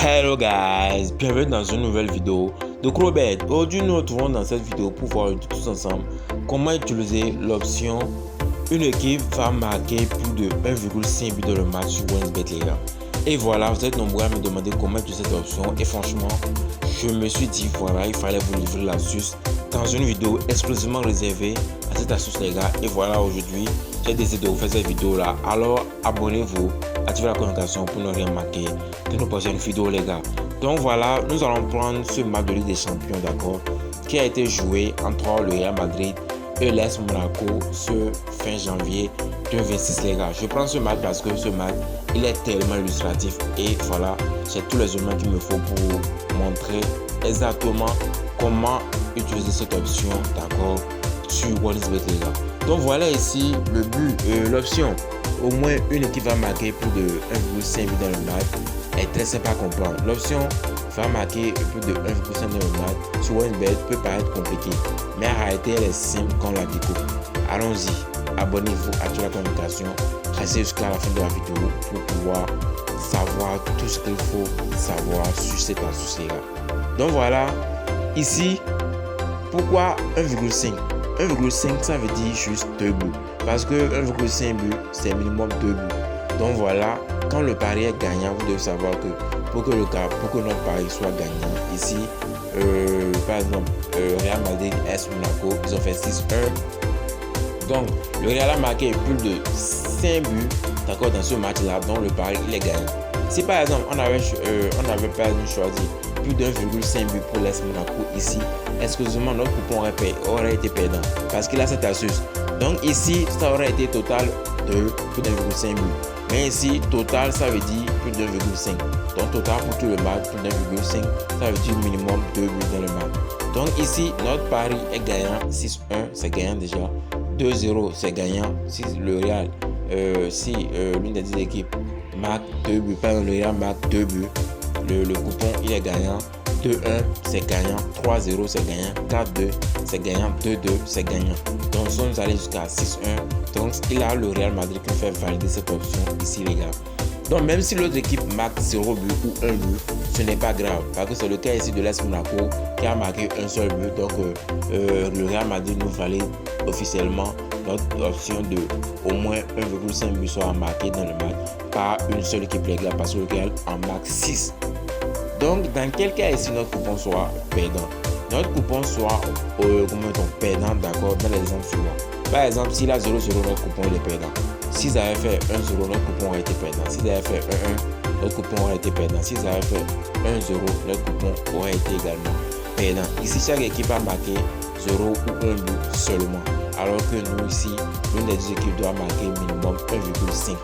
Hello guys, bienvenue dans une nouvelle vidéo de Crowbet. Aujourd'hui nous nous retrouvons dans cette vidéo pour voir tous ensemble comment utiliser l'option une équipe va marquer plus de 1,5 but dans le match sur WinBet les gars. Et voilà, vous êtes nombreux à me demander comment utiliser cette option et franchement je me suis dit voilà, il fallait vous livrer l'astuce dans une vidéo exclusivement réservée à cette astuce les gars. Et voilà, aujourd'hui j'ai décidé de vous faire cette vidéo là, alors abonnez-vous, activez la notification pour ne rien manquer de nos prochaines vidéos les gars. Donc voilà, nous allons prendre ce match de Ligue des Champions, d'accord, qui a été joué entre le Real Madrid et l'AS Monaco ce fin janvier 2026 les gars. Je prends ce match parce que ce match il est tellement illustratif et voilà, c'est tous les éléments qu'il me faut pour montrer exactement comment utiliser cette option, d'accord, sur OneXBet les gars. Donc voilà ici le but, l'option au moins une équipe va marquer plus de 1,5 but dans le match est très simple à comprendre. L'option va marquer plus de 1,5 dans le match sur OneXBet peut paraître compliqué, mais en réalité elle est simple quand on la découpe. Allons-y, abonnez-vous, activez la notification, restez jusqu'à la fin de la vidéo pour pouvoir savoir tout ce qu'il faut savoir sur cette astuce les gars. Donc voilà, ici, pourquoi 1,5? 1,5 ça veut dire juste 2 buts. Parce que 1,5 but, c'est minimum 2 buts. Donc voilà, quand le pari est gagnant, vous devez savoir que pour que notre pari soit gagnant, ici, par exemple, Real Madrid, AS Monaco, ils ont fait 6-1. Donc, le Real a marqué plus de 5 buts, d'accord, dans ce match-là, donc le pari, il est gagnant. Si par exemple, on avait par exemple choisi plus d'1,5 but pour l'AS Monaco ici, exclusivement notre coupon aurait été perdant parce qu'il a cette astuce. Donc ici, ça aurait été total de plus d'1,5 but. Mais ici, total, ça veut dire plus d'1,5. Donc total pour tout le match, plus d'1,5, ça veut dire minimum 2 buts dans le match. Donc ici, notre pari est gagnant. 6-1, c'est gagnant déjà. 2-0, c'est gagnant. Si le Real, l'une des 10 équipes marque 2 buts, par exemple le Real marque 2 buts, le coupon il est gagnant. 2-1 c'est gagnant, 3-0 c'est gagnant, 4-2 c'est gagnant, 2-2 c'est gagnant. Donc nous sommes allés jusqu'à 6-1. Donc il a le Real Madrid qui fait valider cette option ici les gars. Donc même si l'autre équipe marque 0 but ou 1 but, ce n'est pas grave. Parce que c'est le cas ici de l'AS Monaco qui a marqué un seul but. Donc le Real Madrid nous valide officiellement notre option de au moins 1,5 but soit marqué dans le match par une seule équipe les gars. Parce que le Real en marque 6. Donc, dans quel cas ici notre coupon soit perdant? Notre coupon soit perdant, d'accord, dans les exemples suivants. Par exemple, s'il a 0-0, notre coupon il est perdant. S'ils avaient fait 1-0, notre coupon aurait été perdant. S'ils avaient fait 1-1, notre coupon aurait été perdant. S'ils avaient fait 1-0, notre coupon aurait été également perdant. Ici, chaque équipe a marqué 0 ou 1 but seulement. Alors que nous, ici, l'une des deux équipes doit marquer minimum 1,5.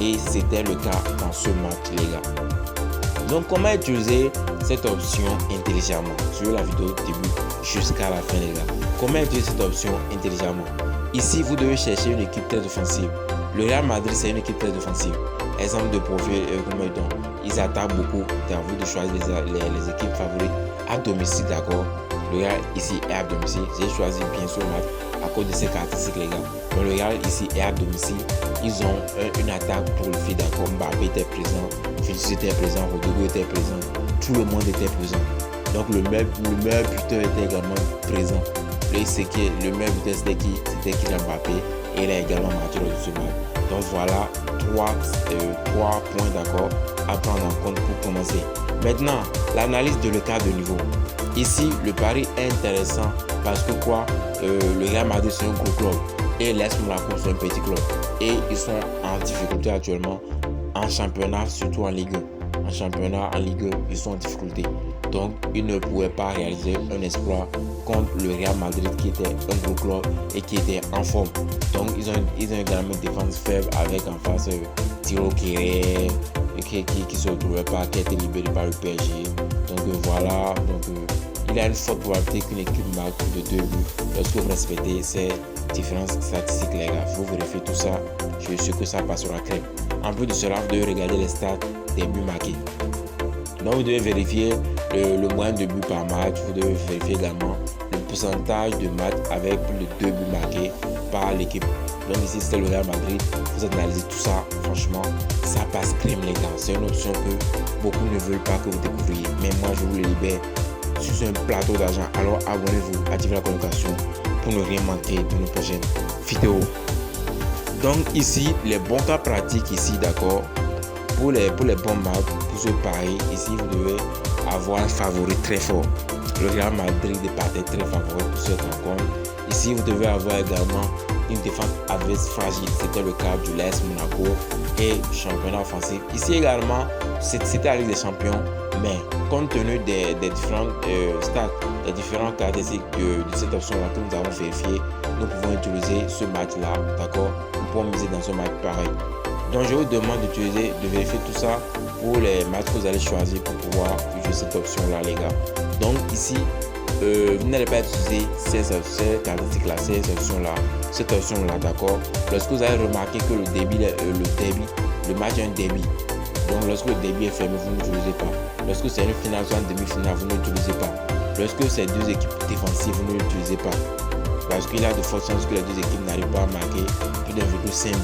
Et c'était le cas dans ce match, les gars. Donc comment utiliser cette option intelligemment? Sur la vidéo du début jusqu'à la fin les gars. Comment utiliser cette option intelligemment? Ici vous devez chercher une équipe très offensive. Le Real Madrid c'est une équipe très offensive. Exemple de profil, ils attaquent beaucoup. À vous de choisir les équipes favorites à domicile, d'accord. Le Real ici est à domicile. J'ai choisi bien sûr le match à cause de ces caractéristiques les gars. Donc le Real ici est à domicile. Ils ont une attaque pour le fait, d'accord. Mbappé était présent, Vinicius était présent, Rodrigo était présent, tout le monde était présent. Donc le meilleur buteur était également présent. Le meilleur buteur c'était qui Mbappé et il a également marqué lors de ce match. Donc voilà trois points d'accord à prendre en compte pour commencer. Maintenant, l'analyse de le cas de niveau. Ici, le pari est intéressant parce que le Real Madrid c'est un gros club et l'AS Monaco c'est un petit club et ils sont en difficulté actuellement en championnat, surtout en Ligue 1. En championnat, en Ligue 1, ils sont en difficulté. Donc, ils ne pouvaient pas réaliser un exploit contre le Real Madrid qui était un gros club et qui était en forme. Donc, ils ont également une défense faible avec en face Thilo Kehrer qui se retrouvait pas, qui a été libéré par le PSG. Donc, voilà. Il y a une forte probabilité qu'une équipe marque de 2 buts lorsque vous respectez ces différences statistiques les gars. Vous vérifiez tout ça, je suis sûr que ça passera crème. En plus de cela, vous devez regarder les stats des buts marqués. Donc vous devez vérifier le moyen de buts par match. Vous devez vérifier également le pourcentage de matchs avec plus de 2 buts marqués par l'équipe Donc ici c'était le Real Madrid. Vous analysez tout ça, franchement, ça passe crème les gars. C'est une option que beaucoup ne veulent pas que vous découvriez. Mais moi je vous le libère sur un plateau d'argent. Alors abonnez-vous, activez la communication pour ne rien manquer de nos prochaines vidéos. Donc ici, les bons cas pratiques ici, d'accord. Pour les bons matchs, pour ce pari, ici vous devez avoir un favori très fort. Le Real Madrid est parti très favori pour cette rencontre. Ici, vous devez avoir également une défense adverse fragile. C'était le cas du l'AS Monaco et championnat offensif. Ici également, c'était la Ligue des Champions, mais compte tenu des différentes stats, des différentes caractéristiques de cette option-là que nous avons vérifié, nous pouvons utiliser ce match-là, d'accord. Nous pouvons miser dans un match pareil. Donc je vous demande de vérifier tout ça pour les matchs que vous allez choisir pour pouvoir utiliser cette option là les gars. Donc ici vous n'allez pas utiliser ces caractéristiques là, cette option là, d'accord. Lorsque vous allez remarquer que le match est un débit, donc lorsque le débit est fermé, vous n'utilisez pas. Lorsque c'est une finale soit une demi-finale, vous n'utilisez pas. Lorsque c'est deux équipes défensives, vous ne l'utilisez pas, parce qu'il y a de fortes chances que les deux équipes n'arrivent pas à marquer plus d'1,5 but.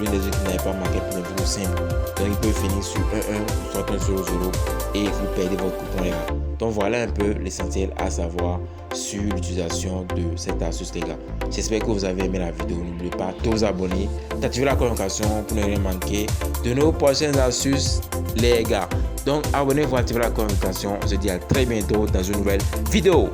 L'une des équipes n'avait pas marqué plus d'1,5 but. Donc il peut finir sur 1-1 ou soit 1-0-0 et vous perdez votre coupon les gars. Donc voilà un peu l'essentiel à savoir sur l'utilisation de cette astuce les gars. J'espère que vous avez aimé la vidéo. N'oubliez pas de vous abonner, d'activer la communication pour ne rien manquer de nos prochaines astuces les gars. Donc abonnez-vous, activez la communication. On se dit à très bientôt dans une nouvelle vidéo.